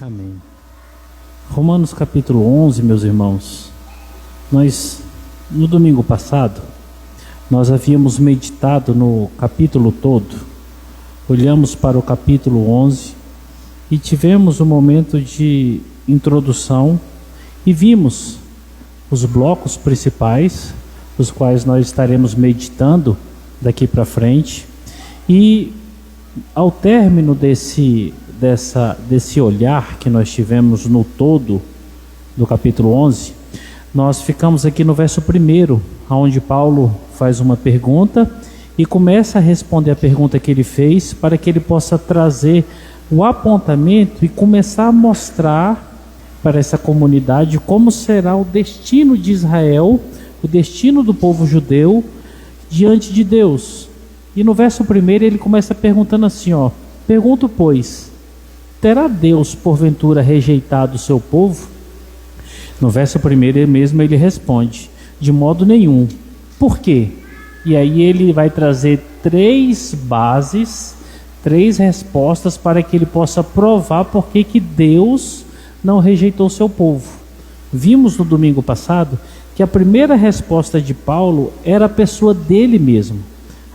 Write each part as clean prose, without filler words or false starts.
Amém. Romanos capítulo 11, meus irmãos. No domingo passado, nós havíamos meditado no capítulo todo. Olhamos para o capítulo 11 e tivemos um momento de introdução e vimos os blocos principais, os quais nós estaremos meditando daqui para frente. E ao término desse olhar que nós tivemos no todo do capítulo 11, nós ficamos aqui no verso 1, onde Paulo faz uma pergunta e começa a responder a pergunta que ele fez, para que ele possa trazer o apontamento e começar a mostrar para essa comunidade como será o destino de Israel, o destino do povo judeu diante de Deus. E no verso 1 ele começa perguntando assim, pergunto, pois, terá Deus porventura rejeitado o seu povo? No verso 1 ele responde, de modo nenhum. Por quê? E aí ele vai trazer três bases, três respostas para que ele possa provar por que Deus não rejeitou o seu povo. Vimos no domingo passado que a primeira resposta de Paulo era a pessoa dele mesmo.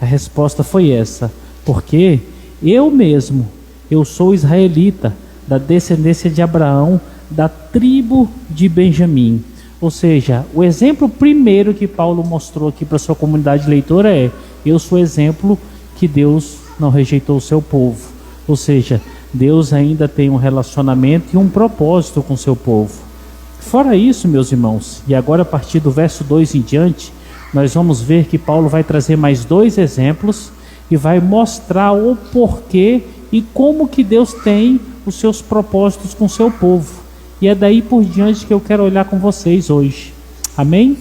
A resposta foi essa: porque eu sou israelita, da descendência de Abraão, da tribo de Benjamim. Ou seja, o exemplo primeiro que Paulo mostrou aqui para sua comunidade leitora é: eu sou exemplo que Deus não rejeitou o seu povo. Ou seja, Deus ainda tem um relacionamento e um propósito com o seu povo. Fora isso, meus irmãos, e agora a partir do verso 2 em diante, nós vamos ver que Paulo vai trazer mais dois exemplos e vai mostrar o porquê e como que Deus tem os seus propósitos com o seu povo. E é daí por diante que eu quero olhar com vocês hoje. Amém?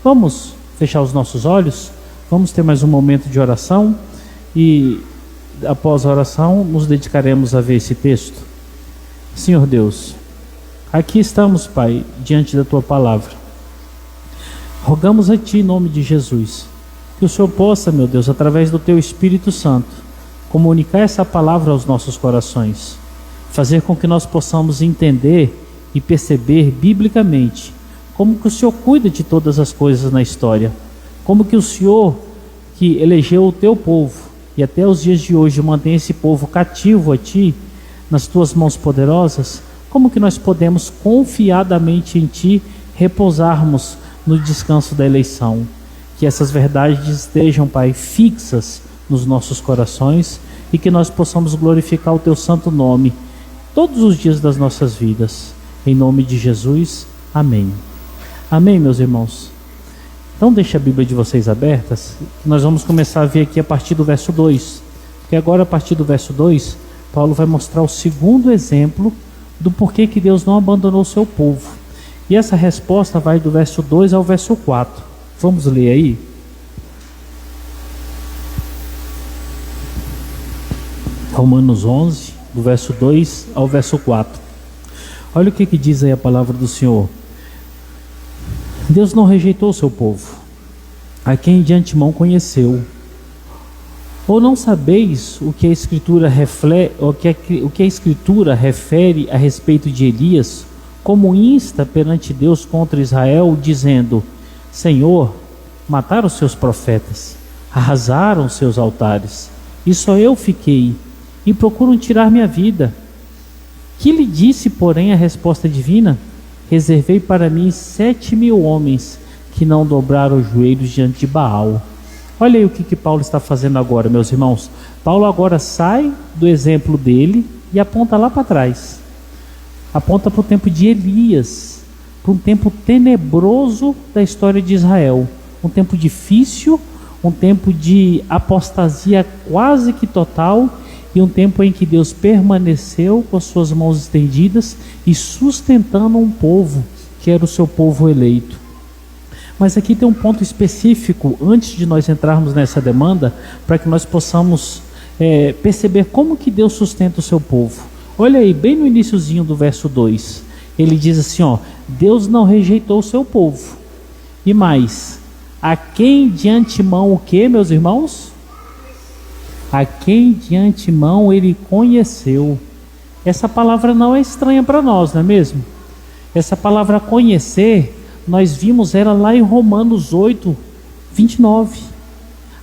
Vamos fechar os nossos olhos, vamos ter mais um momento de oração e após a oração nos dedicaremos a ver esse texto. Senhor Deus, aqui estamos, Pai, diante da Tua palavra. Rogamos a Ti em nome de Jesus, que o Senhor possa, meu Deus, através do Teu Espírito Santo, comunicar essa palavra aos nossos corações, fazer com que nós possamos entender e perceber biblicamente como que o Senhor cuida de todas as coisas na história, como que o Senhor que elegeu o Teu povo e até os dias de hoje mantém esse povo cativo a Ti, nas Tuas mãos poderosas, como que nós podemos confiadamente em Ti repousarmos no descanso da eleição. Que essas verdades estejam, Pai, fixas nos nossos corações e que nós possamos glorificar o Teu santo nome todos os dias das nossas vidas. Em nome de Jesus, amém. Amém, meus irmãos. Então deixe a Bíblia de vocês abertas. Nós vamos começar a ver aqui a partir do verso 2. Porque agora a partir do verso 2, Paulo vai mostrar o segundo exemplo do porquê que Deus não abandonou o seu povo. E essa resposta vai do verso 2 ao verso 4. Vamos ler aí? Romanos 11, do verso 2 ao verso 4. Olha o que diz aí a palavra do Senhor. Deus não rejeitou o seu povo, a quem de antemão conheceu. Ou não sabeis o que a Escritura refere a respeito de Elias, como insta perante Deus contra Israel, dizendo: Senhor, mataram os seus profetas, arrasaram os seus altares, e só eu fiquei, e procuram tirar minha vida. Que lhe disse, porém, a resposta divina? Reservei para mim 7.000 homens que não dobraram os joelhos diante de Baal. Olha aí o que Paulo está fazendo agora, meus irmãos. Paulo agora sai do exemplo dele e aponta lá para trás. Aponta para o tempo de Elias, para um tempo tenebroso da história de Israel. Um tempo difícil, um tempo de apostasia quase que total, e um tempo em que Deus permaneceu com as suas mãos estendidas e sustentando um povo que era o seu povo eleito. Mas aqui tem um ponto específico, antes de nós entrarmos nessa demanda, para que nós possamos perceber como que Deus sustenta o seu povo. Olha aí, bem no iniciozinho do verso 2, ele diz assim, Deus não rejeitou o seu povo. E mais, a quem de antemão o que, meus irmãos? A quem de antemão ele conheceu. Essa palavra não é estranha para nós, não é mesmo? Essa palavra conhecer, nós vimos ela lá em Romanos 8, 29.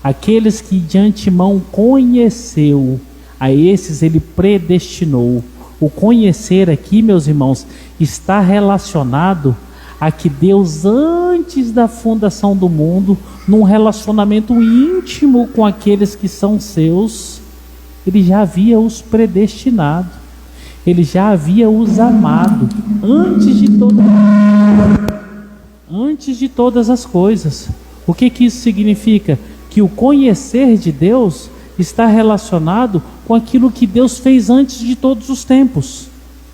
Aqueles que de antemão conheceu, a esses ele predestinou. O conhecer aqui, meus irmãos, está relacionado a que Deus, antes da fundação do mundo, num relacionamento íntimo com aqueles que são seus, ele já havia os predestinado, ele já havia os amado, antes de todas as coisas. O que isso significa? Que o conhecer de Deus está relacionado com aquilo que Deus fez antes de todos os tempos.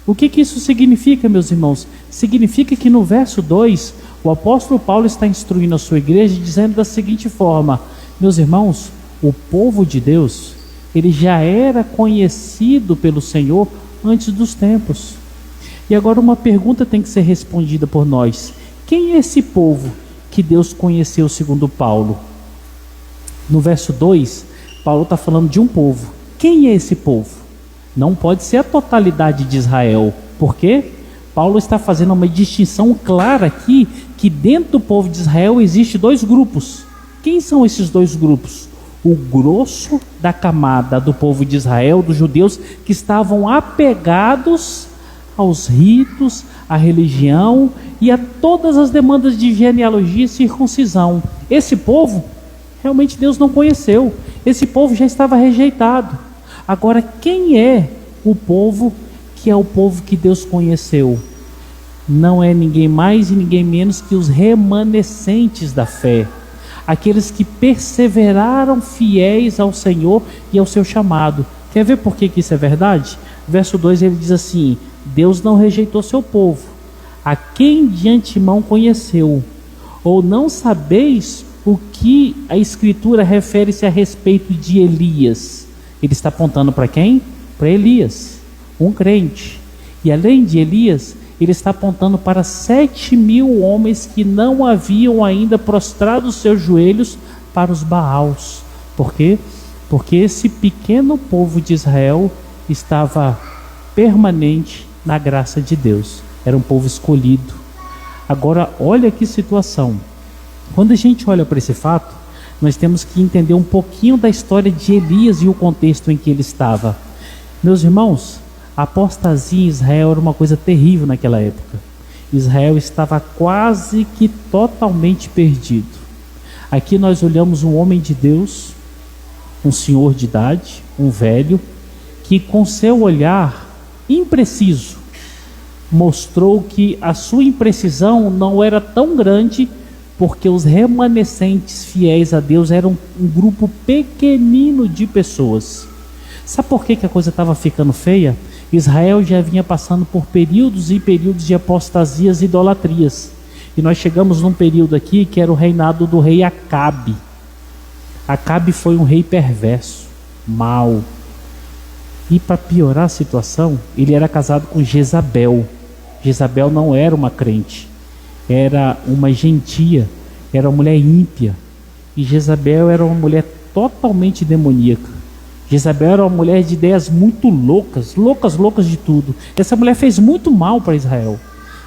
O que isso significa, meus irmãos? Significa que no verso 2, o apóstolo Paulo está instruindo a sua igreja, dizendo da seguinte forma: meus irmãos, o povo de Deus, ele já era conhecido pelo Senhor antes dos tempos. E agora uma pergunta tem que ser respondida por nós: quem é esse povo que Deus conheceu segundo Paulo? No verso 2, Paulo está falando de um povo. Quem é esse povo? Não pode ser a totalidade de Israel. Por quê? Paulo está fazendo uma distinção clara aqui, que dentro do povo de Israel existe dois grupos. Quem são esses dois grupos? O grosso da camada do povo de Israel, dos judeus, que estavam apegados aos ritos, à religião e a todas as demandas de genealogia e circuncisão. Esse povo, realmente Deus não conheceu. Esse povo já estava rejeitado. Agora, quem é o povo que é o povo que Deus conheceu? Não é ninguém mais e ninguém menos que os remanescentes da fé. Aqueles que perseveraram fiéis ao Senhor e ao seu chamado. Quer ver por que isso é verdade? Verso 2 ele diz assim: Deus não rejeitou seu povo, a quem de antemão conheceu. Ou não sabeis o que a Escritura refere-se a respeito de Elias? Ele está apontando para quem? Para Elias, um crente. E além de Elias, ele está apontando para 7.000 homens que não haviam ainda prostrado os seus joelhos para os Baals. Por quê? Porque esse pequeno povo de Israel estava permanente na graça de Deus. Era um povo escolhido. Agora, olha que situação. Quando a gente olha para esse fato, nós temos que entender um pouquinho da história de Elias e o contexto em que ele estava. Meus irmãos, a apostasia em Israel era uma coisa terrível naquela época. Israel estava quase que totalmente perdido. Aqui nós olhamos um homem de Deus, um senhor de idade, um velho, que com seu olhar impreciso mostrou que a sua imprecisão não era tão grande, porque os remanescentes fiéis a Deus eram um grupo pequenino de pessoas. Sabe por que a coisa estava ficando feia? Israel já vinha passando por períodos e períodos de apostasias e idolatrias. E nós chegamos num período aqui que era o reinado do rei Acabe. Acabe foi um rei perverso, mau. E para piorar a situação, ele era casado com Jezabel. Jezabel não era uma crente, era uma gentia, era uma mulher ímpia. E Jezabel era uma mulher totalmente demoníaca. Jezabel era uma mulher de ideias muito loucas de tudo. Essa mulher fez muito mal para Israel.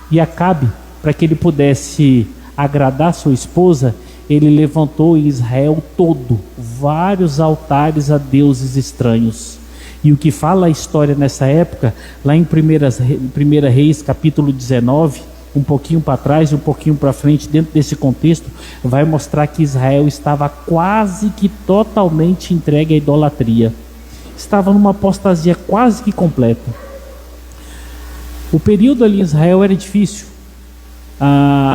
E Acabe, para que ele pudesse agradar sua esposa, ele levantou em Israel todo vários altares a deuses estranhos. E o que fala a história nessa época, lá em 1 Reis, capítulo 19, um pouquinho para trás e um pouquinho para frente, dentro desse contexto, vai mostrar que Israel estava quase que totalmente entregue à idolatria. Estava numa apostasia quase que completa. O período ali em Israel era difícil.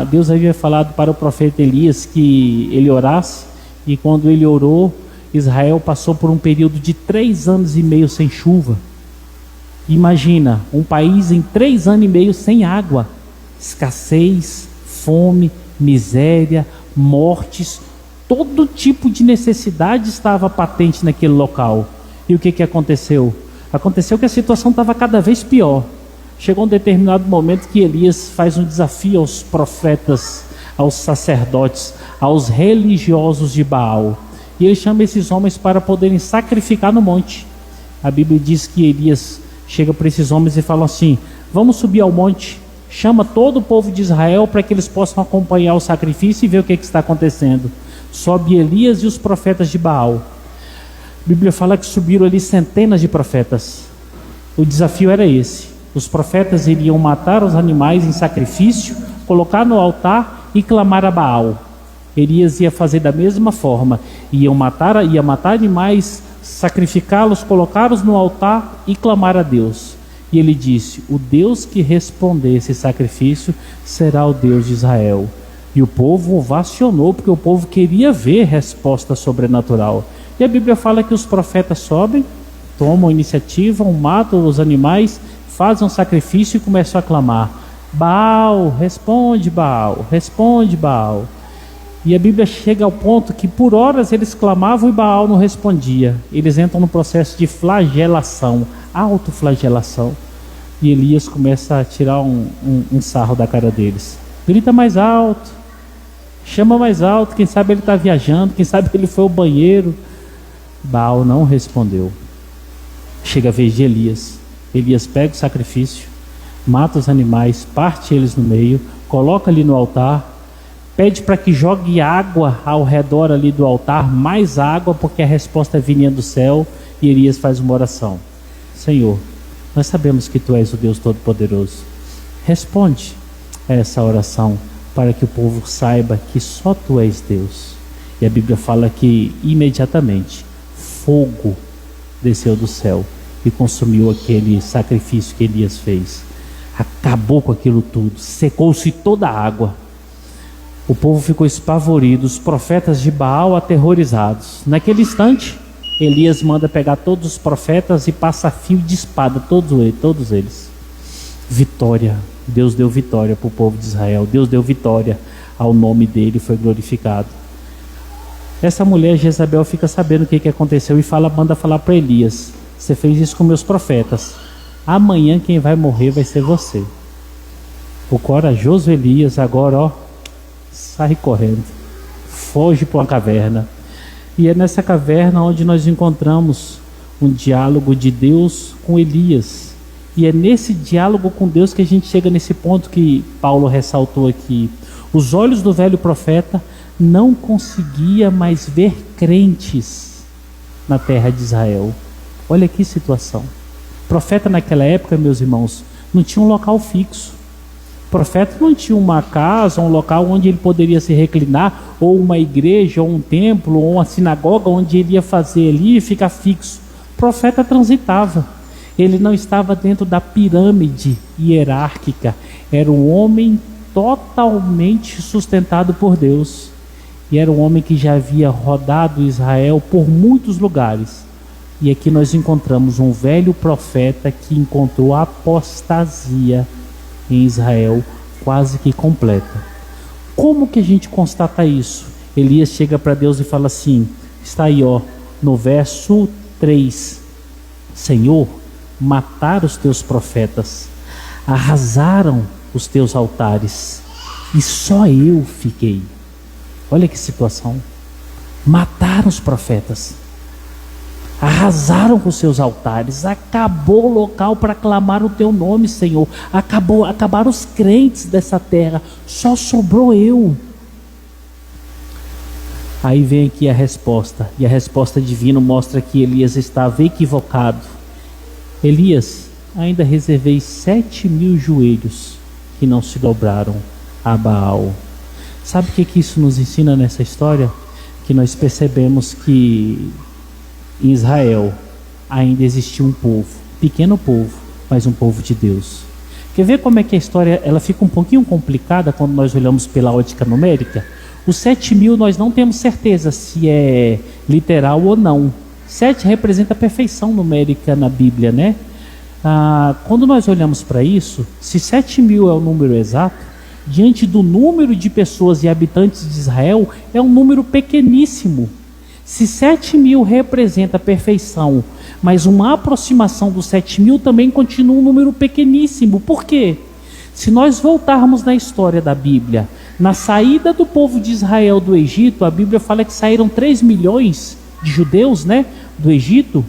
Deus havia falado para o profeta Elias que ele orasse, e quando ele orou, Israel passou por um período de 3 anos e meio sem chuva. Imagina, um país em 3 anos e meio sem água. Escassez, fome, miséria, mortes, todo tipo de necessidade estava patente naquele local. E o que aconteceu? Aconteceu que a situação estava cada vez pior. Chegou um determinado momento que Elias faz um desafio aos profetas, aos sacerdotes, aos religiosos de Baal. E ele chama esses homens para poderem sacrificar no monte. A Bíblia diz que Elias chega para esses homens e fala assim: vamos subir ao monte, chama todo o povo de Israel para que eles possam acompanhar o sacrifício e ver o que está acontecendo. Sobe Elias e os profetas de Baal. A Bíblia fala que subiram ali centenas de profetas. O desafio era esse: os profetas iriam matar os animais em sacrifício, colocar no altar e clamar a Baal. Elias ia fazer da mesma forma, ia matar animais, sacrificá-los, colocá-los no altar e clamar a Deus. E ele disse: o Deus que responder esse sacrifício será o Deus de Israel. E o povo ovacionou, porque o povo queria ver resposta sobrenatural. E a Bíblia fala que os profetas sobem, tomam iniciativa, matam os animais, fazem um sacrifício e começam a clamar: Baal, responde Baal, responde Baal. E a Bíblia chega ao ponto que por horas eles clamavam e Baal não respondia. Eles entram no processo de flagelação, autoflagelação. E Elias começa a tirar um sarro da cara deles. Grita mais alto, chama mais alto, quem sabe ele está viajando, quem sabe ele foi ao banheiro. Baal não respondeu. Chega a vez de Elias. Elias pega o sacrifício, mata os animais, parte eles no meio, coloca ali no altar, pede para que jogue água ao redor ali do altar, mais água, porque a resposta vinha do céu. E Elias faz uma oração: Senhor, nós sabemos que Tu és o Deus Todo-Poderoso. Responde a essa oração para que o povo saiba que só Tu és Deus. E a Bíblia fala que imediatamente fogo desceu do céu e consumiu aquele sacrifício que Elias fez. Acabou com aquilo tudo, secou-se toda a água. O povo ficou espavorido, os profetas de Baal aterrorizados. Naquele instante, Elias manda pegar todos os profetas e passa fio de espada, todos eles. Vitória. Deus deu vitória para o povo de Israel. Deus deu vitória ao nome dele, foi glorificado. Essa mulher, Jezabel, fica sabendo o que aconteceu e manda falar para Elias: você fez isso com meus profetas. Amanhã quem vai morrer vai ser você. O corajoso Elias agora, sai correndo, foge para uma caverna. E é nessa caverna onde nós encontramos um diálogo de Deus com Elias. E é nesse diálogo com Deus que a gente chega nesse ponto que Paulo ressaltou aqui. Os olhos do velho profeta não conseguia mais ver crentes na terra de Israel. Olha que situação. O profeta naquela época, meus irmãos, não tinha um local fixo. O profeta não tinha uma casa, um local onde ele poderia se reclinar, ou uma igreja, ou um templo, ou uma sinagoga onde ele ia fazer ali e ficar fixo. O profeta transitava. Ele não estava dentro da pirâmide hierárquica. Era um homem totalmente sustentado por Deus. E era um homem que já havia rodado Israel por muitos lugares. E aqui nós encontramos um velho profeta que encontrou a apostasia em Israel quase que completa. Como que a gente constata isso? Elias chega para Deus e fala assim, está aí no verso 3: Senhor, mataram os teus profetas, arrasaram os teus altares, e só eu fiquei. Olha que situação. Mataram os profetas, arrasaram com os seus altares, acabou o local para clamar o teu nome, Senhor. Acabaram os crentes dessa terra, só sobrou eu. Aí vem aqui a resposta, e a resposta divina mostra que Elias estava equivocado. Elias, ainda reservei 7.000 joelhos que não se dobraram a Baal. Sabe o que isso nos ensina nessa história? Que nós percebemos que em Israel ainda existia um povo, pequeno povo, mas um povo de Deus. Quer ver como é que a história ela fica um pouquinho complicada quando nós olhamos pela ótica numérica? Os 7.000 nós não temos certeza se é literal ou não. 7 representa a perfeição numérica na Bíblia, né? Quando nós olhamos para isso, se 7.000 é o número exato, diante do número de pessoas e habitantes de Israel, é um número pequeníssimo. Se 7.000 representa a perfeição, mas uma aproximação dos 7.000 também continua um número pequeníssimo. Por quê? Se nós voltarmos na história da Bíblia, na saída do povo de Israel do Egito, a Bíblia fala que saíram 3 milhões de judeus, né, do Egito.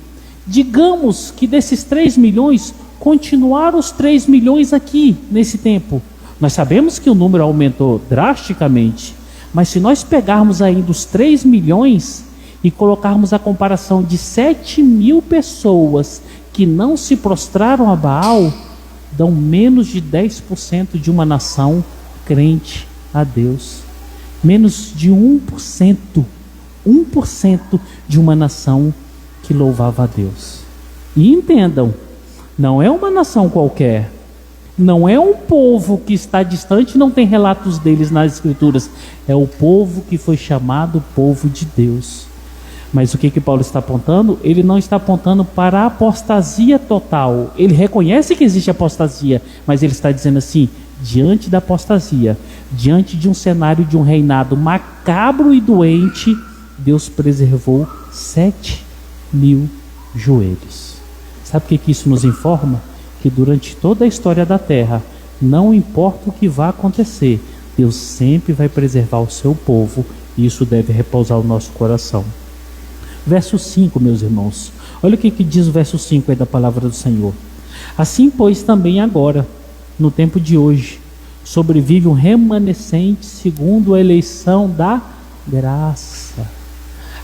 Digamos que desses 3 milhões, continuaram os 3 milhões aqui nesse tempo. Nós sabemos que o número aumentou drasticamente, mas se nós pegarmos ainda os 3 milhões e colocarmos a comparação de 7.000 pessoas que não se prostraram a Baal, dão menos de 10% de uma nação crente a Deus. Menos de 1%. 1% de uma nação que louvava a Deus. E entendam, não é uma nação qualquer. Não é um povo que está distante e não tem relatos deles nas escrituras. É o povo que foi chamado povo de Deus. Mas o que Paulo está apontando? Ele não está apontando para a apostasia total. Ele reconhece que existe apostasia, mas ele está dizendo assim: diante da apostasia, diante de um cenário de um reinado macabro e doente, Deus preservou 7.000 joelhos. Sabe o que isso nos informa? Que durante toda a história da terra, não importa o que vá acontecer, Deus sempre vai preservar o seu povo, e isso deve repousar o nosso coração. Verso 5, meus irmãos, olha o que diz o verso 5 aí da palavra do Senhor. Assim, pois, também agora, no tempo de hoje, sobrevive um remanescente segundo a eleição da graça.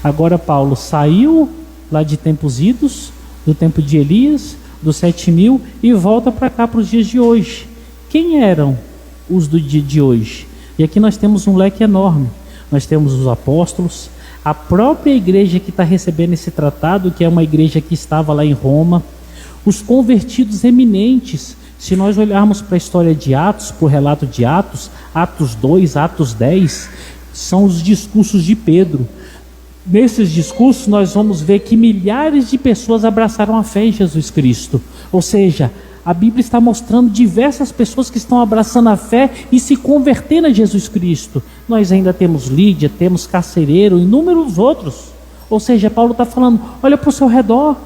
Agora Paulo saiu lá de tempos idos, do tempo de Elias, dos 7.000, e volta para cá, para os dias de hoje. Quem eram os do dia de hoje? E aqui nós temos um leque enorme. Nós temos os apóstolos, a própria igreja que está recebendo esse tratado, que é uma igreja que estava lá em Roma, os convertidos eminentes. Se nós olharmos para a história de Atos, para o relato de Atos, Atos 2, Atos 10, são os discursos de Pedro. Nesses discursos nós vamos ver que milhares de pessoas abraçaram a fé em Jesus Cristo. Ou seja, a Bíblia está mostrando diversas pessoas que estão abraçando a fé e se convertendo a Jesus Cristo. Nós ainda temos Lídia, temos Carcereiro, inúmeros outros. Ou seja, Paulo está falando, olha para o seu redor,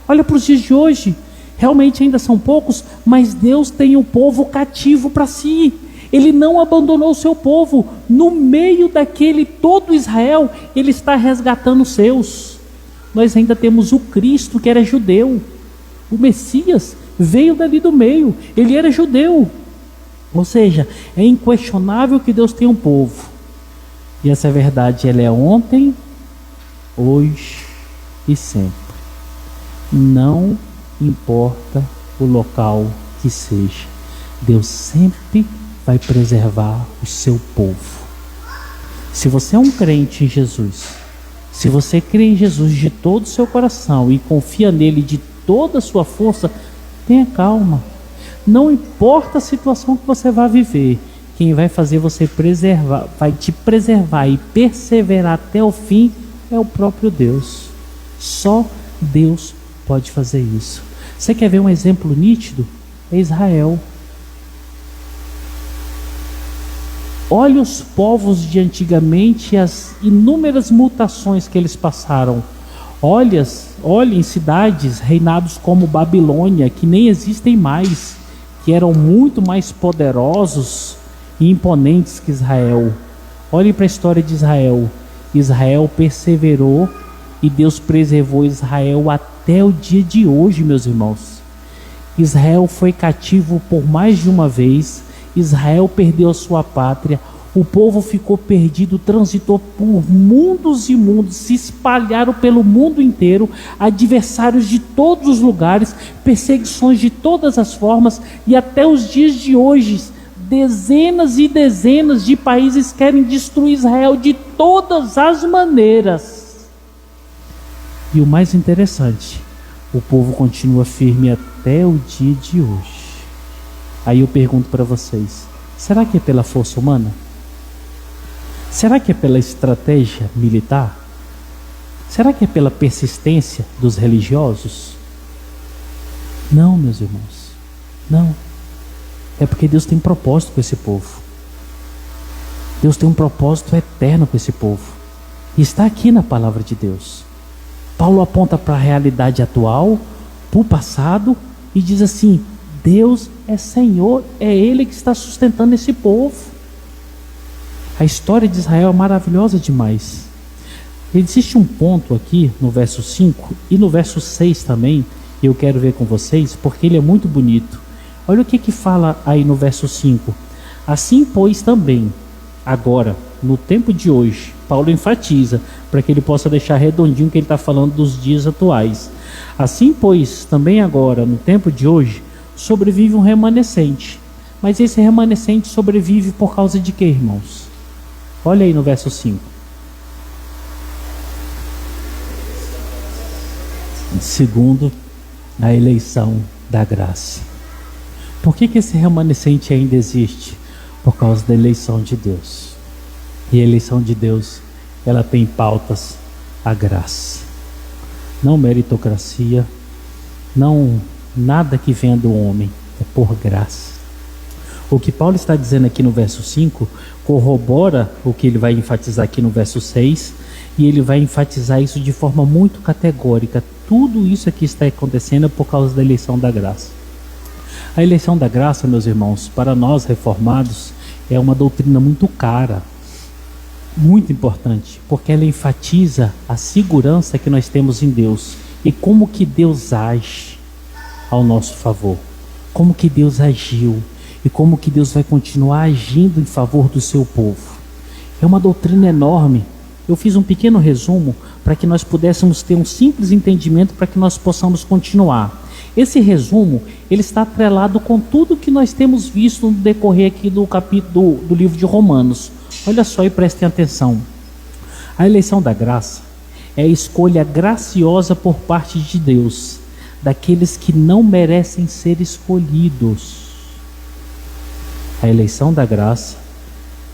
olha para os dias de hoje. Realmente ainda são poucos, mas Deus tem o povo cativo para si. Ele não abandonou o seu povo. No meio daquele todo Israel, ele está resgatando os seus. Nós ainda temos o Cristo, que era judeu. O Messias veio dali do meio, ele era judeu. Ou seja, é inquestionável que Deus tem um povo. E essa verdade, ela é ontem, hoje e sempre. Não importa o local que seja, Deus sempre vai preservar o seu povo. Se você é um crente em Jesus, se você crê em Jesus de todo o seu coração e confia nele de toda a sua força, tenha calma. Não importa a situação que você vai viver, quem vai fazer você preservar, vai te preservar e perseverar até o fim é o próprio Deus. Só Deus pode fazer isso. Você quer ver um exemplo nítido? É Israel. Olhe os povos de antigamente e as inúmeras mutações que eles passaram. Olhem cidades, reinados como Babilônia, que nem existem mais, que eram muito mais poderosos e imponentes que Israel. Olhem para a história de Israel. Israel perseverou e Deus preservou Israel até o dia de hoje, meus irmãos. Israel foi cativo por mais de uma vez. Israel perdeu a sua pátria, o povo ficou perdido, transitou por mundos e mundos, se espalharam pelo mundo inteiro, adversários de todos os lugares, perseguições de todas as formas, e até os dias de hoje, dezenas e dezenas de países querem destruir Israel de todas as maneiras. E o mais interessante, o povo continua firme até o dia de hoje. Aí eu pergunto para vocês, será que é pela força humana? Será que é pela estratégia militar? Será que é pela persistência dos religiosos? Não, meus irmãos, não. É porque Deus tem propósito com esse povo. Deus tem um propósito eterno com esse povo. E está aqui na palavra de Deus. Paulo aponta para a realidade atual, para o passado, e diz assim: Deus é Senhor, é Ele que está sustentando esse povo. A história de Israel é maravilhosa demais. Existe um ponto aqui no verso 5 e no verso 6 também, eu quero ver com vocês, porque ele é muito bonito. Olha o que fala aí no verso 5. Assim, pois, também, agora, no tempo de hoje, Paulo enfatiza, para que ele possa deixar redondinho que ele está falando dos dias atuais. Assim, pois, também agora, no tempo de hoje, sobrevive um remanescente. Mas esse remanescente sobrevive por causa de quê, irmãos? Olha aí no verso 5. Segundo a eleição da graça. Por que esse remanescente ainda existe? Por causa da eleição de Deus. E a eleição de Deus, ela tem pautas a graça. Não meritocracia, não nada que venha do homem, é por graça. O que Paulo está dizendo aqui no verso 5 corrobora o que ele vai enfatizar aqui no verso 6, e ele vai enfatizar isso de forma muito categórica. Tudo isso aqui está acontecendo por causa da eleição da graça. A eleição da graça, meus irmãos, para nós reformados, é uma doutrina muito cara, muito importante, porque ela enfatiza a segurança que nós temos em Deus e como que Deus age ao nosso favor, como que Deus agiu e como que Deus vai continuar agindo em favor do seu povo. É uma doutrina enorme. Eu fiz um pequeno resumo para que nós pudéssemos ter um simples entendimento para que nós possamos continuar. Esse resumo, ele está atrelado com tudo que nós temos visto no decorrer aqui do capítulo do livro de Romanos. Olha só e prestem atenção. A eleição da graça é a escolha graciosa por parte de Deus daqueles que não merecem ser escolhidos. A eleição da graça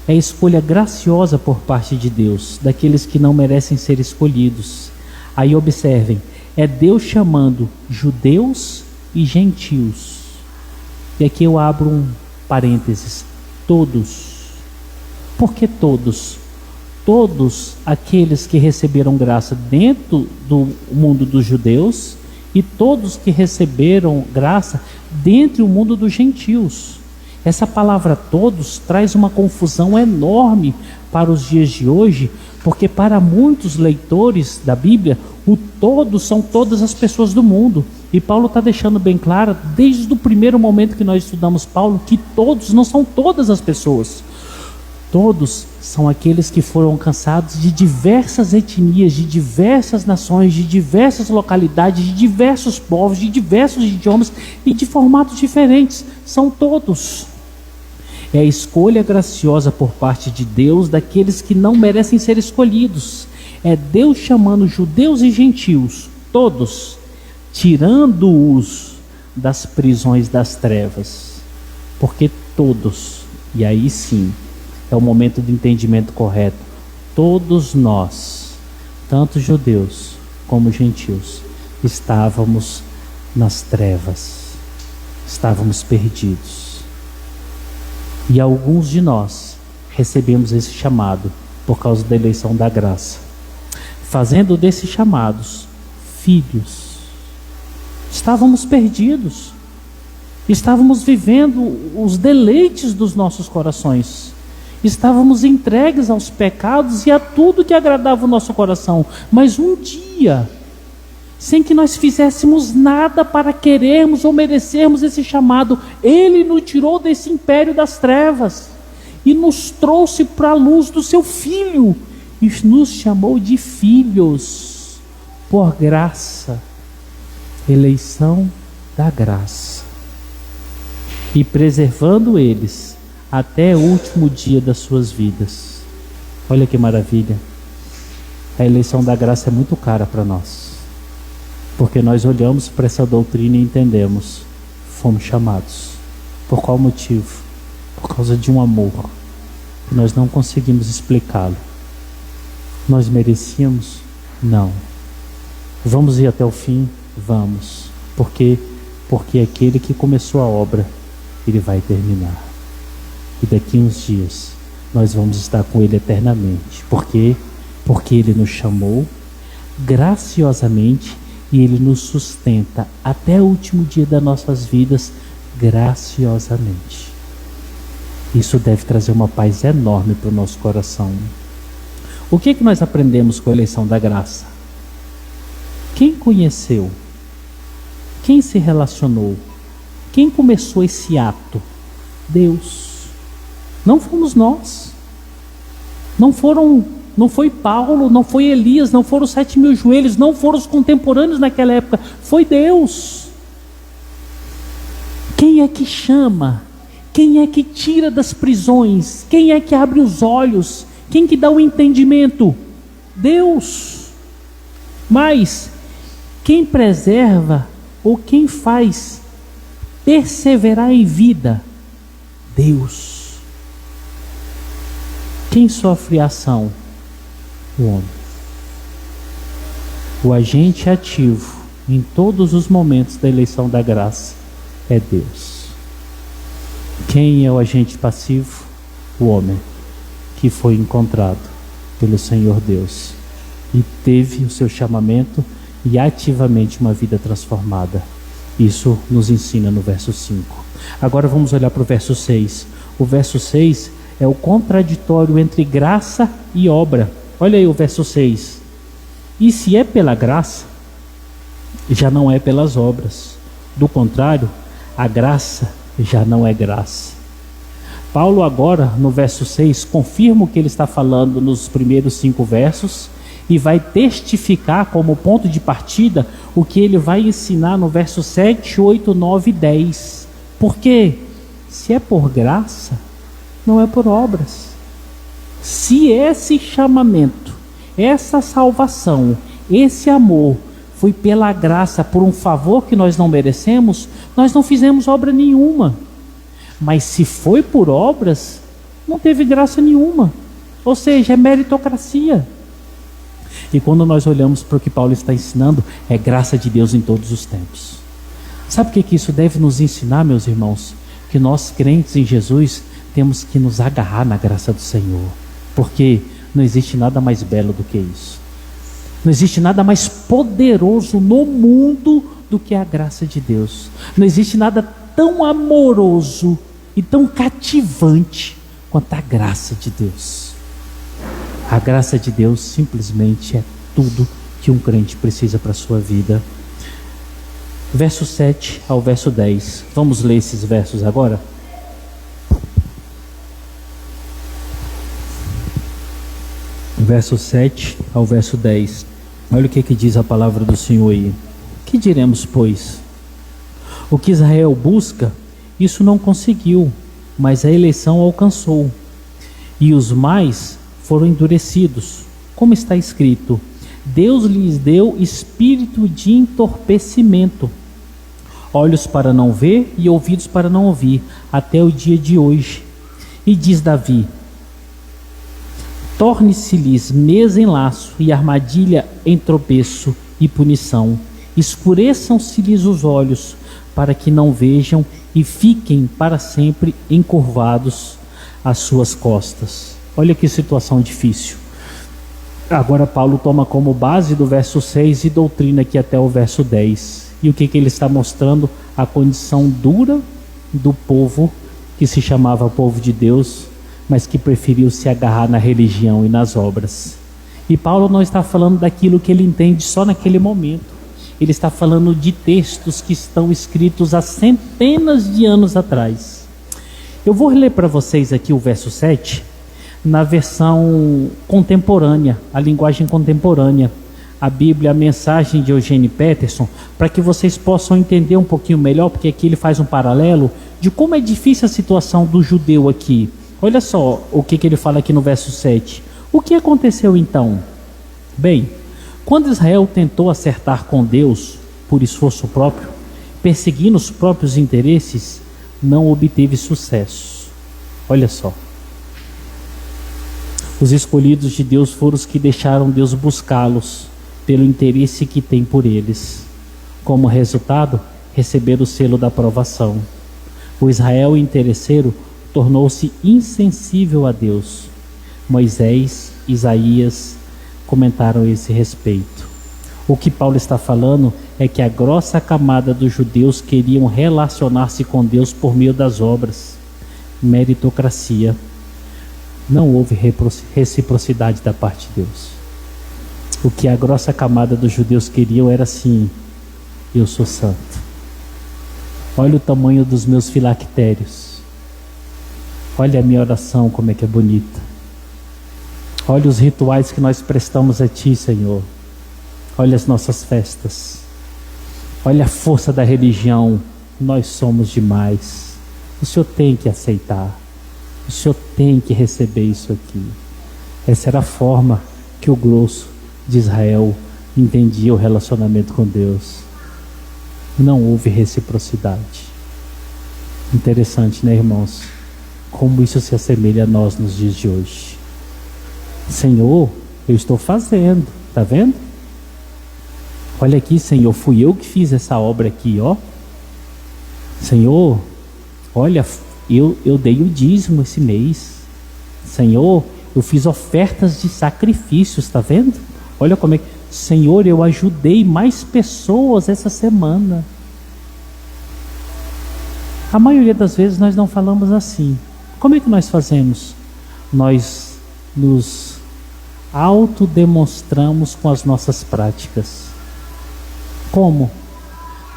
é a escolha graciosa por parte de Deus daqueles que não merecem ser escolhidos. Aí observem, é Deus chamando judeus e gentios. E aqui eu abro um parênteses, todos. Por que todos? Todos aqueles que receberam graça dentro do mundo dos judeus e todos que receberam graça dentro do mundo dos gentios. Essa palavra todos traz uma confusão enorme para os dias de hoje, porque para muitos leitores da Bíblia, o todos são todas as pessoas do mundo. E Paulo está deixando bem claro, desde o primeiro momento que nós estudamos Paulo, que todos não são todas as pessoas. Todos são aqueles que foram alcançados de diversas etnias, de diversas nações, de diversas localidades, de diversos povos, de diversos idiomas e de formatos diferentes. São todos. É a escolha graciosa por parte de Deus daqueles que não merecem ser escolhidos. É Deus chamando judeus e gentios, todos, tirando-os das prisões das trevas. Porque todos, e aí sim, é o momento do entendimento correto. Todos nós, tanto judeus como gentios, estávamos nas trevas, estávamos perdidos. E alguns de nós recebemos esse chamado por causa da eleição da graça, fazendo desses chamados filhos. Estávamos perdidos, estávamos vivendo os deleites dos nossos corações. Estávamos entregues aos pecados e a tudo que agradava o nosso coração. Mas um dia, sem que nós fizéssemos nada para querermos ou merecermos esse chamado, Ele nos tirou desse império das trevas e nos trouxe para a luz do Seu Filho e nos chamou de filhos por graça. Eleição da graça. E preservando eles até o último dia das suas vidas. Olha que maravilha. A eleição da graça é muito cara para nós, porque nós olhamos para essa doutrina e entendemos, fomos chamados. Por qual motivo? Por causa de um amor que nós não conseguimos explicá-lo. Nós merecíamos? Não. Vamos ir até o fim? Vamos. Por quê? Porque aquele que começou a obra, Ele vai terminar. E daqui uns dias nós vamos estar com Ele eternamente. Por quê? Porque Ele nos chamou graciosamente e Ele nos sustenta até o último dia das nossas vidas graciosamente. Isso deve trazer uma paz enorme para o nosso coração. O que nós aprendemos com a eleição da graça? Quem conheceu? Quem se relacionou? Quem começou esse ato? Deus. Não fomos nós. Não foi Paulo, não foi Elias, não foram os 7.000 joelhos, não foram os contemporâneos naquela época. Foi Deus. Quem é que chama? Quem é que tira das prisões? Quem é que abre os olhos? Quem que dá o entendimento? Deus. Mas quem preserva ou quem faz perseverar em vida? Deus. Quem sofre ação? O homem. O agente ativo em todos os momentos da eleição da graça é Deus. Quem é o agente passivo? O homem, que foi encontrado pelo Senhor Deus e teve o seu chamamento e ativamente uma vida transformada. Isso nos ensina no verso 5. Agora vamos olhar para o verso 6. O verso 6 é o contraditório entre graça e obra. Olha aí o verso 6. E se é pela graça, já não é pelas obras. Do contrário, a graça já não é graça. Paulo agora, no verso 6, confirma o que ele está falando nos primeiros 5 versos e vai testificar como ponto de partida o que ele vai ensinar no verso 7, 8, 9 e 10. Porque se é por graça, não é por obras. Se esse chamamento, essa salvação, esse amor foi pela graça, por um favor que nós não merecemos, nós não fizemos obra nenhuma. Mas se foi por obras, não teve graça nenhuma. Ou seja, é meritocracia. E quando nós olhamos para o que Paulo está ensinando, é graça de Deus em todos os tempos. Sabe o que isso deve nos ensinar, meus irmãos? Que nós, crentes em Jesus, temos que nos agarrar na graça do Senhor. Porque não existe nada mais belo do que isso. Não existe nada mais poderoso no mundo do que a graça de Deus. Não existe nada tão amoroso e tão cativante quanto a graça de Deus. A graça de Deus simplesmente é tudo que um crente precisa para a sua vida. Verso 7 ao verso 10. Vamos ler esses versos agora? Verso 7 ao verso 10. Olha o que diz a palavra do Senhor aí. Que diremos, pois? O que Israel busca, isso não conseguiu, mas a eleição alcançou. E os mais foram endurecidos. Como está escrito: Deus lhes deu espírito de entorpecimento, olhos para não ver e ouvidos para não ouvir, até o dia de hoje. E diz Davi: torne-se-lhes mesa em laço e armadilha em tropeço e punição. Escureçam-se-lhes os olhos, para que não vejam, e fiquem para sempre encurvados as suas costas. Olha que situação difícil. Agora Paulo toma como base do verso 6 e doutrina aqui até o verso 10. E o que ele está mostrando? A condição dura do povo que se chamava povo de Deus, mas que preferiu se agarrar na religião e nas obras. E Paulo não está falando daquilo que ele entende só naquele momento. Ele está falando de textos que estão escritos há centenas de anos atrás. Eu vou ler para vocês aqui o verso 7, na versão contemporânea, a linguagem contemporânea, a Bíblia, a mensagem de Eugene Peterson, para que vocês possam entender um pouquinho melhor, porque aqui ele faz um paralelo de como é difícil a situação do judeu aqui. Olha só o que ele fala aqui no verso 7. O que aconteceu então? Bem, quando Israel tentou acertar com Deus por esforço próprio, perseguindo os próprios interesses, não obteve sucesso. Olha só. Os escolhidos de Deus foram os que deixaram Deus buscá-los pelo interesse que tem por eles. Como resultado, receberam o selo da aprovação. O Israel interesseiro tornou-se insensível a Deus. Moisés, Isaías comentaram a esse respeito. O que Paulo está falando é que a grossa camada dos judeus queriam relacionar-se com Deus por meio das obras. Meritocracia. Não houve reciprocidade da parte de Deus. O que a grossa camada dos judeus queriam era assim: eu sou santo. Olha o tamanho dos meus filactérios. Olha a minha oração, como é que é bonita. Olha os rituais que nós prestamos a Ti, Senhor. Olha as nossas festas. Olha a força da religião. Nós somos demais. O Senhor tem que aceitar. O Senhor tem que receber isso aqui. Essa era a forma que o grosso de Israel entendia o relacionamento com Deus. Não houve reciprocidade. Interessante, né, irmãos? Como isso se assemelha a nós nos dias de hoje. Senhor, eu estou fazendo, tá vendo? Olha aqui, Senhor, fui eu que fiz essa obra aqui, ó. Senhor, olha, eu dei o dízimo esse mês. Senhor, eu fiz ofertas de sacrifícios, tá vendo? Olha como é que... Senhor, eu ajudei mais pessoas essa semana. A maioria das vezes nós não falamos assim. Como é que nós fazemos? Nós nos autodemonstramos com as nossas práticas. Como?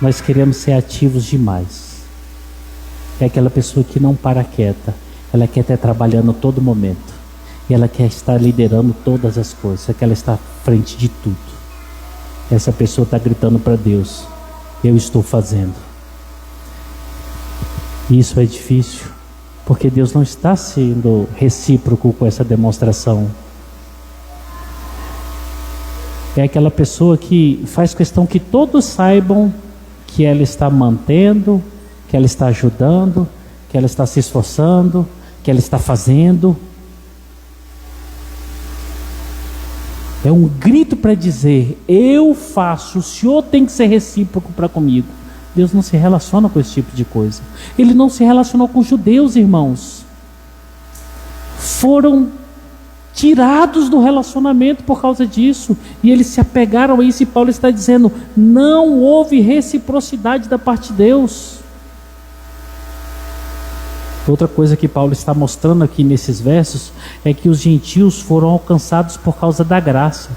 Nós queremos ser ativos demais. É aquela pessoa que não para quieta. Ela quer estar trabalhando todo momento. E ela quer estar liderando todas as coisas. É que ela está à frente de tudo. Essa pessoa está gritando para Deus: eu estou fazendo. Isso é difícil, porque Deus não está sendo recíproco com essa demonstração. É aquela pessoa que faz questão que todos saibam que ela está mantendo, que ela está ajudando, que ela está se esforçando, que ela está fazendo. É um grito para dizer: eu faço, o Senhor tem que ser recíproco para comigo. Deus não se relaciona com esse tipo de coisa. Ele não se relacionou com os judeus, irmãos. Foram tirados do relacionamento por causa disso. E eles se apegaram a isso, e Paulo está dizendo: não houve reciprocidade da parte de Deus. Outra coisa que Paulo está mostrando aqui nesses versos é que os gentios foram alcançados por causa da graça.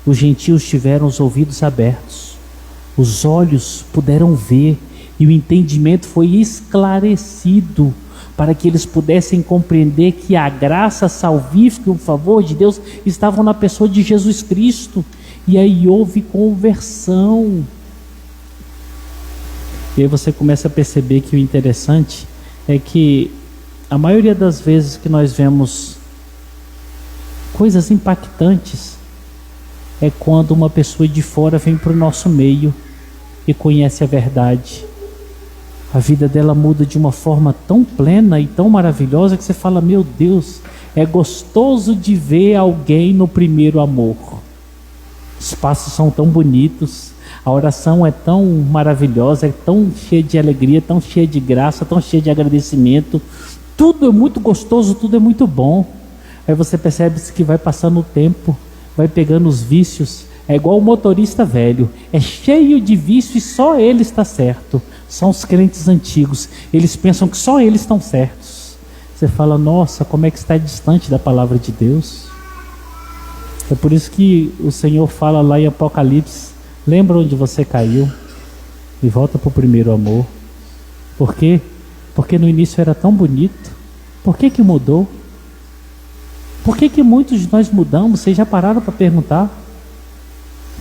Os gentios tiveram os ouvidos abertos, os olhos puderam ver, e o entendimento foi esclarecido, para que eles pudessem compreender que a graça salvífica e o favor de Deus estavam na pessoa de Jesus Cristo. E aí houve conversão. E aí você começa a perceber que o interessante é que a maioria das vezes que nós vemos coisas impactantes é quando uma pessoa de fora vem para o nosso meio e conhece a verdade. A vida dela muda de uma forma tão plena e tão maravilhosa que você fala: meu Deus, é gostoso de ver alguém no primeiro amor. Os passos são tão bonitos, a oração é tão maravilhosa, é tão cheia de alegria, tão cheia de graça, tão cheia de agradecimento. Tudo é muito gostoso, tudo é muito bom. Aí você percebe que vai passando o tempo, vai pegando os vícios. É igual o motorista velho, é cheio de vício e só ele está certo. São os crentes antigos, eles pensam que só eles estão certos. Você fala: nossa, como é que está distante da palavra de Deus. É por isso que o Senhor fala lá em Apocalipse: lembra onde você caiu e volta para o primeiro amor. Por quê? Porque no início era tão bonito. Por que que mudou? Por que que muitos de nós mudamos? Vocês já pararam para perguntar?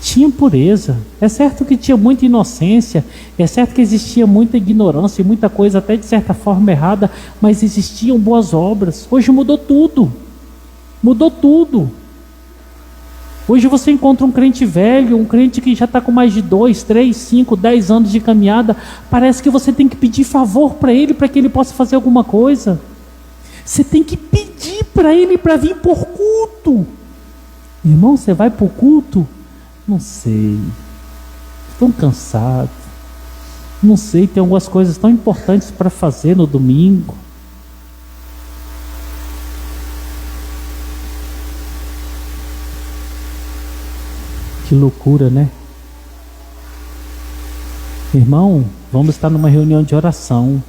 Tinha pureza. É certo que tinha muita inocência, é certo que existia muita ignorância e muita coisa até de certa forma errada, mas existiam boas obras. Hoje mudou tudo. Mudou tudo. Hoje você encontra um crente velho, um crente que já está com mais de 2, 3, 5, 10 anos de caminhada. Parece que você tem que pedir favor para ele, para que ele possa fazer alguma coisa. Você tem que pedir para ele para vir por culto. Irmão, você vai por culto? Não sei. Estou cansado. Não sei, tem algumas coisas tão importantes para fazer no domingo. Que loucura, né? Irmão, vamos estar numa reunião de oração.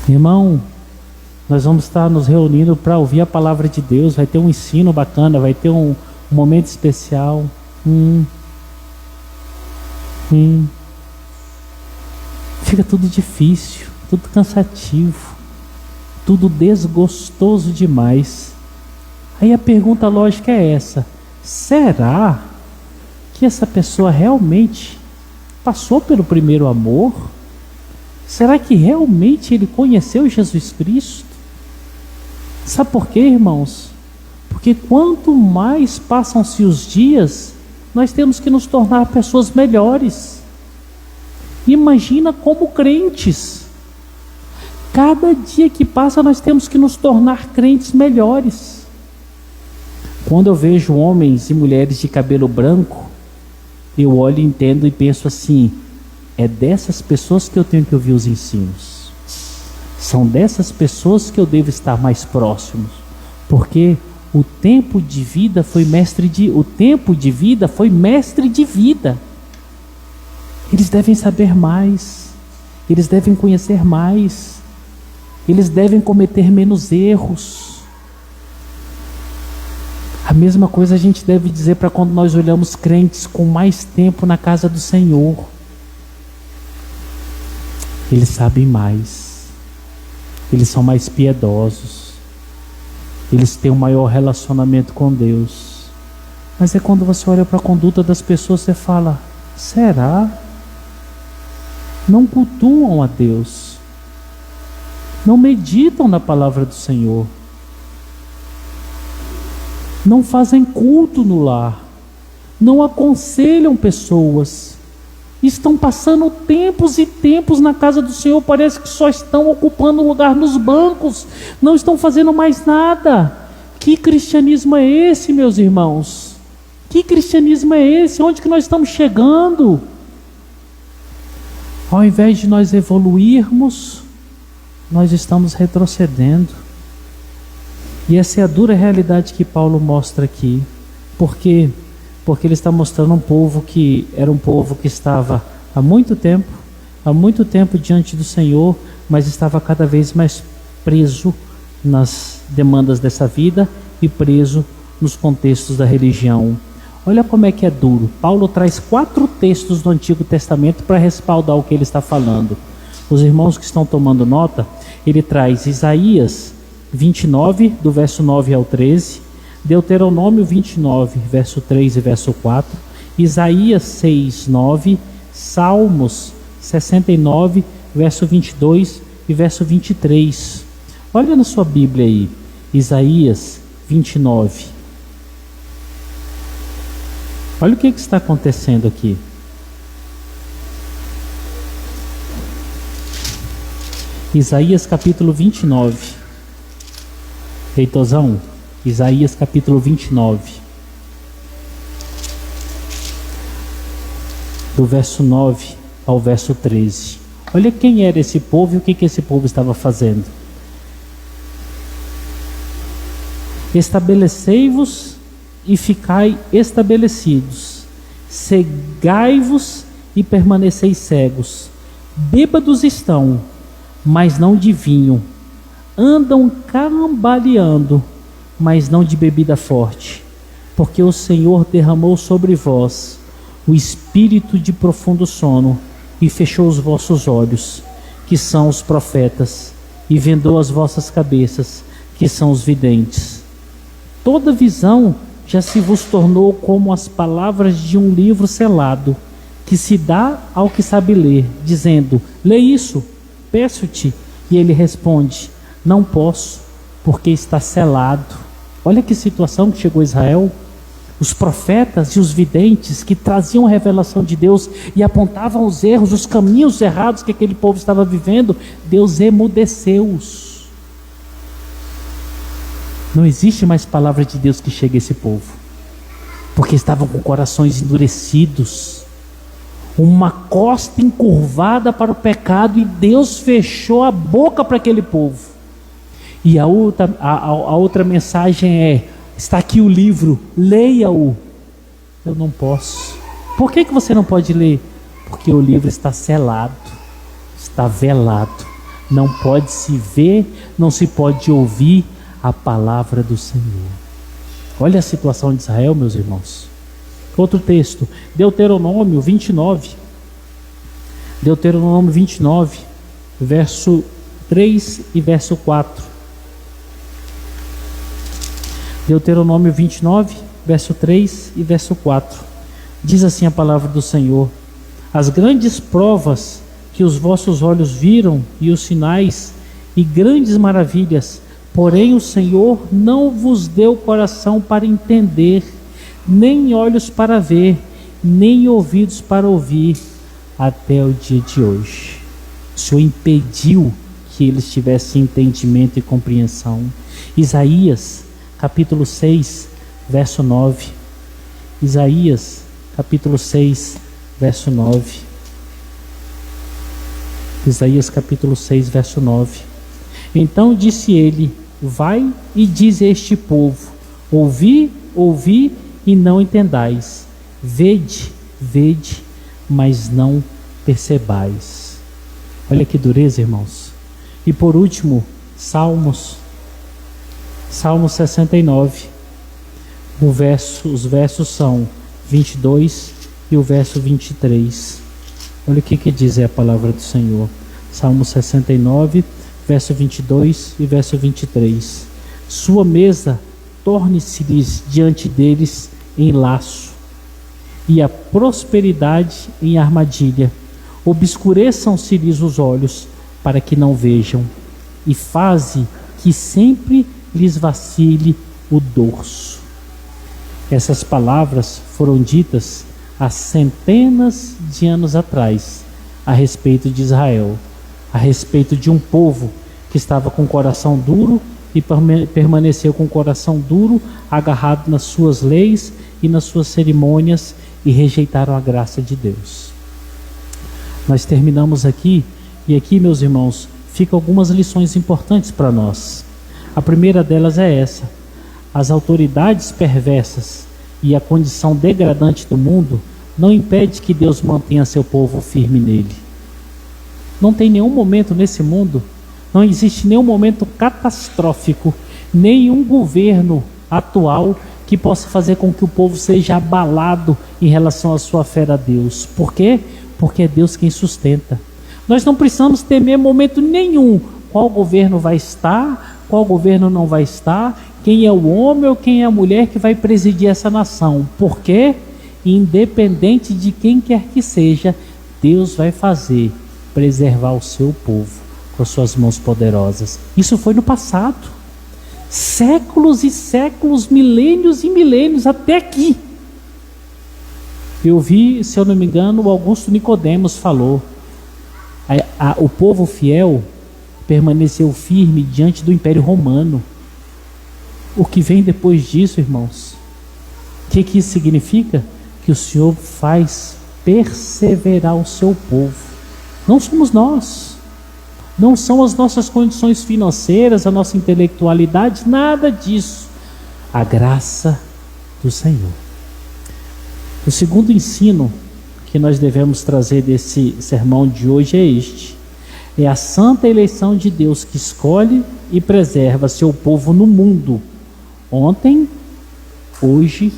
Irmão, Nós vamos estar nos reunindo para ouvir a palavra de Deus. Vai ter um ensino bacana, vai ter um momento especial. Fica tudo difícil, tudo cansativo, tudo desgostoso demais. Aí a pergunta lógica é essa: será que essa pessoa realmente passou pelo primeiro amor? Será que realmente ele conheceu Jesus Cristo? Sabe por quê, irmãos? Porque quanto mais passam-se os dias, nós temos que nos tornar pessoas melhores. Imagina como crentes. Cada dia que passa nós temos que nos tornar crentes melhores. Quando eu vejo homens e mulheres de cabelo branco, eu olho, entendo e penso assim: é dessas pessoas que eu tenho que ouvir os ensinos. São dessas pessoas que eu devo estar mais próximo, porque o tempo de vida foi mestre de vida. Eles devem saber mais, eles devem conhecer mais, eles devem cometer menos erros. A mesma coisa a gente deve dizer para quando nós olhamos crentes com mais tempo na casa do Senhor. Eles sabem mais, eles são mais piedosos, eles têm um maior relacionamento com Deus. Mas é quando você olha para a conduta das pessoas, você fala: será? Não cultuam a Deus, não meditam na palavra do Senhor, não fazem culto no lar, não aconselham pessoas, estão passando tempos e tempos na casa do Senhor, parece que só estão ocupando lugar nos bancos, não estão fazendo mais nada. Que cristianismo é esse, meus irmãos? Que cristianismo é esse? Onde que nós estamos chegando? Ao invés de nós evoluirmos, nós estamos retrocedendo. E essa é a dura realidade que Paulo mostra aqui. Por quê? Porque ele está mostrando um povo que era um povo que estava há muito tempo diante do Senhor, mas estava cada vez mais preso nas demandas dessa vida e preso nos contextos da religião. Olha como é que é duro. Paulo traz 4 textos do Antigo Testamento para respaldar o que ele está falando. Os irmãos que estão tomando nota, ele traz Isaías 29, do verso 9 ao 13, Deuteronômio 29, verso 3 e verso 4, Isaías 6, 9, Salmos 69, verso 22 e verso 23. Olha na sua Bíblia aí, Isaías 29. Olha o que está acontecendo aqui. Isaías capítulo 29. Reitorzão, Isaías capítulo 29. Do verso 9 ao verso 13. Olha quem era esse povo e o que esse povo estava fazendo. Estabelecei-vos e ficai estabelecidos, cegai-vos e permaneceis cegos, bêbados estão, mas não de vinho, andam cambaleando, mas não de bebida forte, porque o Senhor derramou sobre vós o espírito de profundo sono e fechou os vossos olhos, que são os profetas, e vendou as vossas cabeças, que são os videntes. Toda visão já se vos tornou como as palavras de um livro selado, que se dá ao que sabe ler, dizendo: lê isso, peço-te. E ele responde: não posso, porque está selado. Olha que situação que chegou a Israel. Os profetas e os videntes que traziam a revelação de Deus e apontavam os erros, os caminhos errados que aquele povo estava vivendo, Deus emudeceu-os. Não existe mais palavra de Deus que chegue a esse povo, porque estavam com corações endurecidos, uma costa encurvada para o pecado, e Deus fechou a boca para aquele povo. E a outra mensagem é: está aqui o livro, leia-o. Eu não posso. Por que você não pode ler? Porque o livro está selado, está velado. Não pode se ver, não se pode ouvir a palavra do Senhor. Olha a situação de Israel, meus irmãos. Outro texto, Deuteronômio 29. Deuteronômio 29, verso 3 e verso 4. Deuteronômio 29, verso 3 e verso 4. Diz assim a palavra do Senhor: as grandes provas que os vossos olhos viram, e os sinais e grandes maravilhas, porém o Senhor não vos deu coração para entender, nem olhos para ver, nem ouvidos para ouvir, até o dia de hoje. O Senhor impediu que eles tivessem entendimento e compreensão. Isaías capítulo 6, verso 9. Isaías capítulo 6, verso 9. Isaías capítulo 6, verso 9. Então disse ele: vai e diz a este povo: ouvi, ouvi e não entendais, vede, vede, mas não percebais. Olha que dureza, irmãos. E por último, Salmo 69. Os versos são 22 e o verso 23. Olha o que diz a palavra do Senhor. Salmo 69, verso 22 e verso 23. Sua mesa torne-se-lhes diante deles em laço, e a prosperidade em armadilha. Obscureçam-se-lhes os olhos, para que não vejam, e faze que sempre lhes vacile o dorso. Essas palavras foram ditas há centenas de anos atrás, a respeito de Israel, a respeito de um povo que estava com o coração duro e permaneceu com o coração duro, agarrado nas suas leis e nas suas cerimônias, e rejeitaram a graça de Deus. Nós terminamos aqui, e aqui, meus irmãos, ficam algumas lições importantes para nós. A primeira delas é essa: as autoridades perversas e a condição degradante do mundo não impede que Deus mantenha seu povo firme nele. Não tem nenhum momento nesse mundo, não existe nenhum momento catastrófico, nenhum governo atual que possa fazer com que o povo seja abalado em relação à sua fé a Deus. Por quê? Porque é Deus quem sustenta. Nós não precisamos temer momento nenhum qual governo vai estar, qual governo não vai estar, quem é o homem ou quem é a mulher que vai presidir essa nação. Por quê? Independente de quem quer que seja, Deus vai preservar o seu povo com as suas mãos poderosas. Isso foi no passado. Séculos e séculos, milênios e milênios, até aqui. Eu vi, se eu não me engano, o Augusto Nicodemos falou: o povo fiel permaneceu firme diante do Império Romano. O que vem depois disso, irmãos? O que isso significa? Que o Senhor faz perseverar o seu povo. Não somos nós, não são as nossas condições financeiras, a nossa intelectualidade, nada disso. A graça do Senhor. O segundo ensino que nós devemos trazer desse sermão de hoje é este: é a santa eleição de Deus que escolhe e preserva seu povo no mundo, ontem, hoje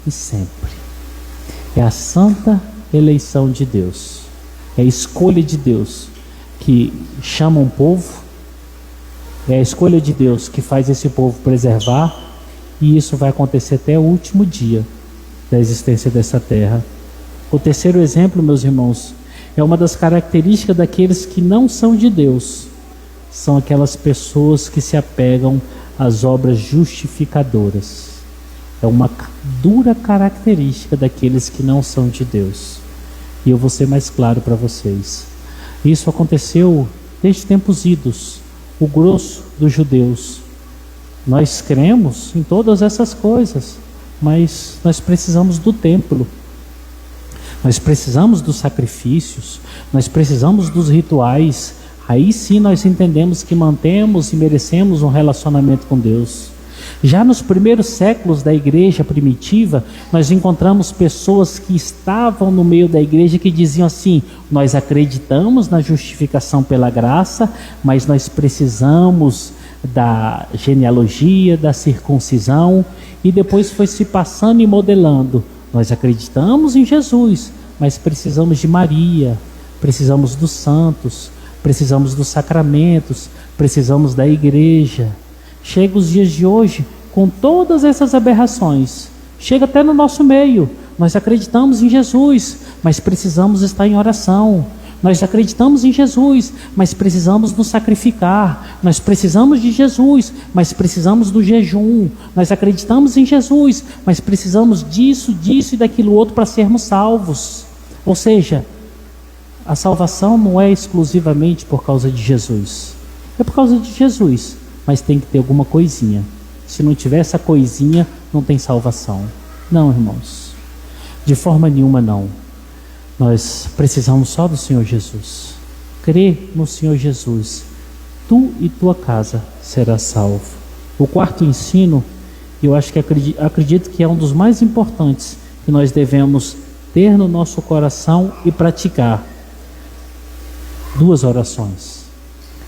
e sempre. É a santa eleição de Deus, é a escolha de Deus que chama um povo, é a escolha de Deus que faz esse povo preservar, e isso vai acontecer até o último dia da existência dessa terra. O terceiro exemplo, meus irmãos, é uma das características daqueles que não são de Deus. São aquelas pessoas que se apegam às obras justificadoras. É uma dura característica daqueles que não são de Deus. E eu vou ser mais claro para vocês. Isso aconteceu desde tempos idos, o grosso dos judeus. Nós cremos em todas essas coisas, mas nós precisamos do templo. Nós precisamos dos sacrifícios, nós precisamos dos rituais. Aí sim nós entendemos que mantemos e merecemos um relacionamento com Deus. Já nos primeiros séculos da igreja primitiva, nós encontramos pessoas que estavam no meio da igreja que diziam assim: nós acreditamos na justificação pela graça, mas nós precisamos da genealogia, da circuncisão. E depois foi se passando e modelando: nós acreditamos em Jesus, mas precisamos de Maria, precisamos dos santos, precisamos dos sacramentos, precisamos da igreja. Chega os dias de hoje com todas essas aberrações, chega até no nosso meio. Nós acreditamos em Jesus, mas precisamos estar em oração. Nós acreditamos em Jesus, mas precisamos nos sacrificar. Nós precisamos de Jesus, mas precisamos do jejum. Nós acreditamos em Jesus, mas precisamos disso e daquilo outro para sermos salvos. Ou seja, a salvação não é exclusivamente por causa de Jesus. É por causa de Jesus, mas tem que ter alguma coisinha. Se não tiver essa coisinha, não tem salvação. Não, irmãos, de forma nenhuma não. Nós precisamos só do Senhor Jesus. Crê no Senhor Jesus, tu e tua casa serás salvo. O quarto ensino, eu acho que acredito que é um dos mais importantes que nós devemos ter no nosso coração e praticar. Duas orações.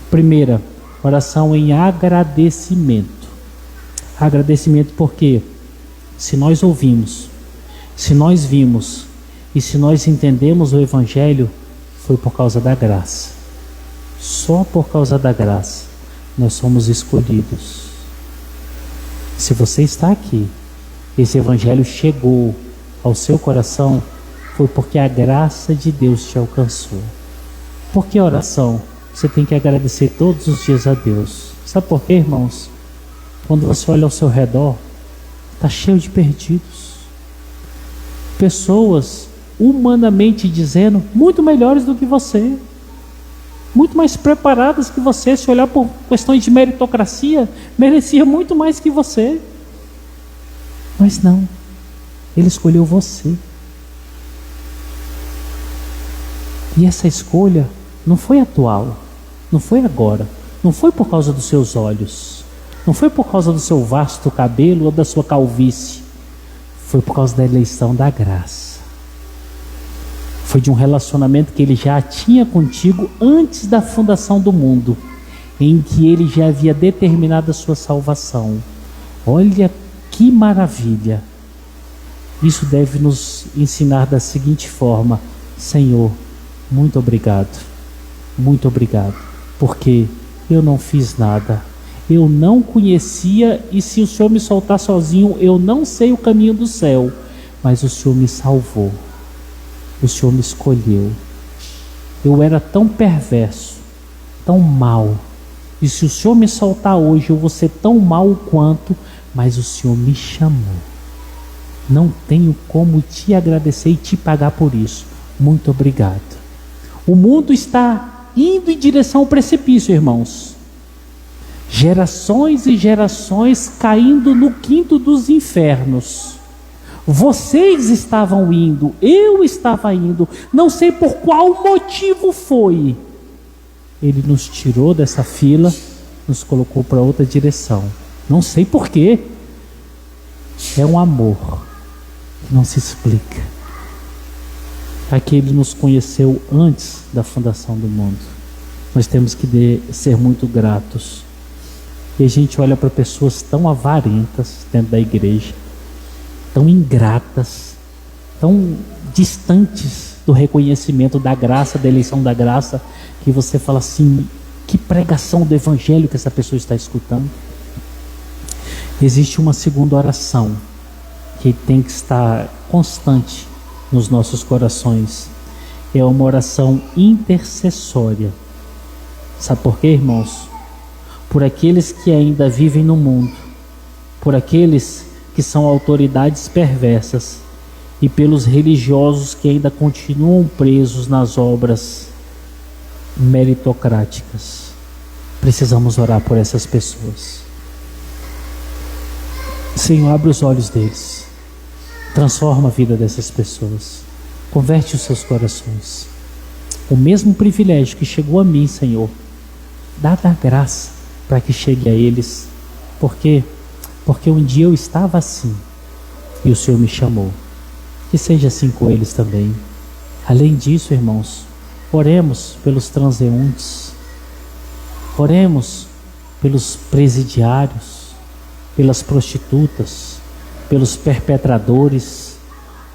Primeira, oração em agradecimento. Agradecimento porque se nós ouvimos, se nós vimos e se nós entendemos o Evangelho, foi por causa da graça. Só por causa da graça nós somos escolhidos. Se você está aqui, esse Evangelho chegou ao seu coração, foi porque a graça de Deus te alcançou. Por que oração? Você tem que agradecer todos os dias a Deus. Sabe por quê, irmãos? Quando você olha ao seu redor, está cheio de perdidos. Pessoas, humanamente dizendo, muito melhores do que você. Muito mais preparadas que você. Se olhar por questões de meritocracia, merecia muito mais que você. Mas não. Ele escolheu você. E essa escolha não foi atual, não foi agora, não foi por causa dos seus olhos, não foi por causa do seu vasto cabelo ou da sua calvície, foi por causa da eleição da graça. Foi de um relacionamento que ele já tinha contigo antes da fundação do mundo, em que ele já havia determinado a sua salvação. Olha que maravilha! Isso deve nos ensinar da seguinte forma: Senhor, muito obrigado, porque eu não fiz nada, eu não conhecia, e se o Senhor me soltar sozinho, eu não sei o caminho do céu, mas o Senhor me salvou, o Senhor me escolheu. Eu era tão perverso, tão mau, e se o Senhor me soltar hoje, eu vou ser tão mau quanto, mas o Senhor me chamou. Não tenho como te agradecer e te pagar por isso. Muito obrigado. O mundo está indo em direção ao precipício, irmãos. Gerações e gerações caindo no quinto dos infernos. Vocês estavam indo, eu estava indo, não sei por qual motivo foi. Ele nos tirou dessa fila, nos colocou para outra direção. Não sei por quê. É um amor que não se explica. Aquele nos conheceu antes da fundação do mundo. Nós temos que ser muito gratos. E a gente olha para pessoas tão avarentas dentro da igreja, tão ingratas, tão distantes do reconhecimento da graça, da eleição da graça, que você fala assim: que pregação do Evangelho que essa pessoa está escutando. Existe uma segunda oração que tem que estar constante nos nossos corações. É uma oração intercessória. Sabe por quê, irmãos? Por aqueles que ainda vivem no mundo, por aqueles que são autoridades perversas e pelos religiosos que ainda continuam presos nas obras meritocráticas. Precisamos orar por essas pessoas. Senhor, abre os olhos deles, transforma a vida dessas pessoas, converte os seus corações. O mesmo privilégio que chegou a mim, Senhor, dá da graça para que chegue a eles, porque porque um dia eu estava assim e o Senhor me chamou. Que seja assim com eles também. Além disso, irmãos, oremos pelos transeuntes, oremos pelos presidiários, pelas prostitutas, pelos perpetradores,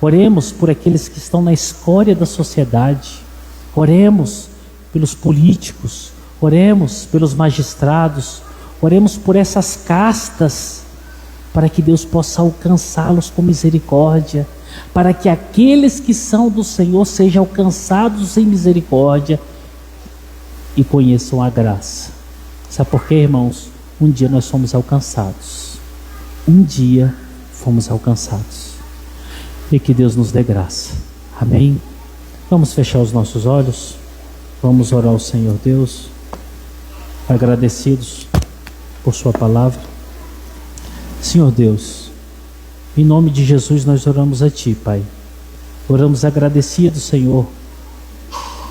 oremos por aqueles que estão na escória da sociedade, oremos pelos políticos, oremos pelos magistrados, oremos por essas castas, para que Deus possa alcançá-los com misericórdia, para que aqueles que são do Senhor sejam alcançados em misericórdia e conheçam a graça. Sabe por quê, irmãos? Um dia nós fomos alcançados. Um dia fomos alcançados. E que Deus nos dê graça. Amém? Vamos fechar os nossos olhos. Vamos orar ao Senhor Deus, agradecidos por sua palavra. Senhor Deus, em nome de Jesus nós oramos a Ti, Pai. Oramos agradecidos, Senhor,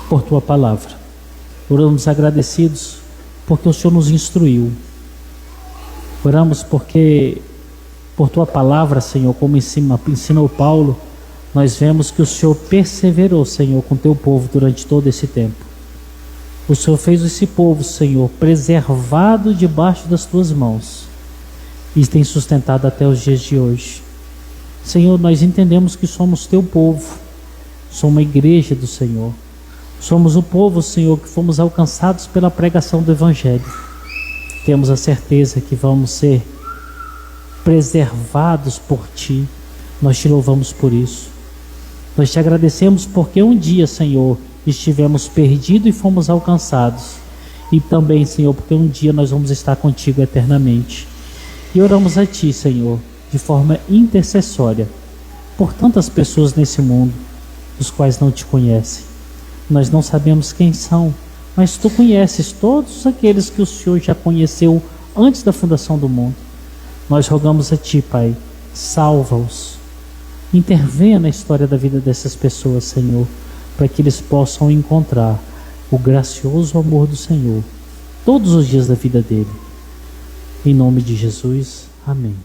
por Tua palavra. Oramos agradecidos porque o Senhor nos instruiu. Oramos porque por Tua palavra, Senhor, como ensinou Paulo, nós vemos que o Senhor perseverou, Senhor, com Teu povo durante todo esse tempo. O Senhor fez esse povo, Senhor, preservado debaixo das Tuas mãos e tem sustentado até os dias de hoje. Senhor, nós entendemos que somos Teu povo, somos uma igreja do Senhor, somos o povo, Senhor, que fomos alcançados pela pregação do Evangelho. Temos a certeza que vamos ser preservados por Ti. Nós Te louvamos por isso. Nós Te agradecemos porque um dia, Senhor, estivemos perdidos e fomos alcançados. E também, Senhor, porque um dia nós vamos estar contigo eternamente. E oramos a Ti, Senhor, de forma intercessória, por tantas pessoas nesse mundo, os quais não Te conhecem. Nós não sabemos quem são, mas Tu conheces todos aqueles que o Senhor já conheceu antes da fundação do mundo. Nós rogamos a Ti, Pai, salva-os. Intervenha na história da vida dessas pessoas, Senhor, para que eles possam encontrar o gracioso amor do Senhor todos os dias da vida dele. Em nome de Jesus, amém.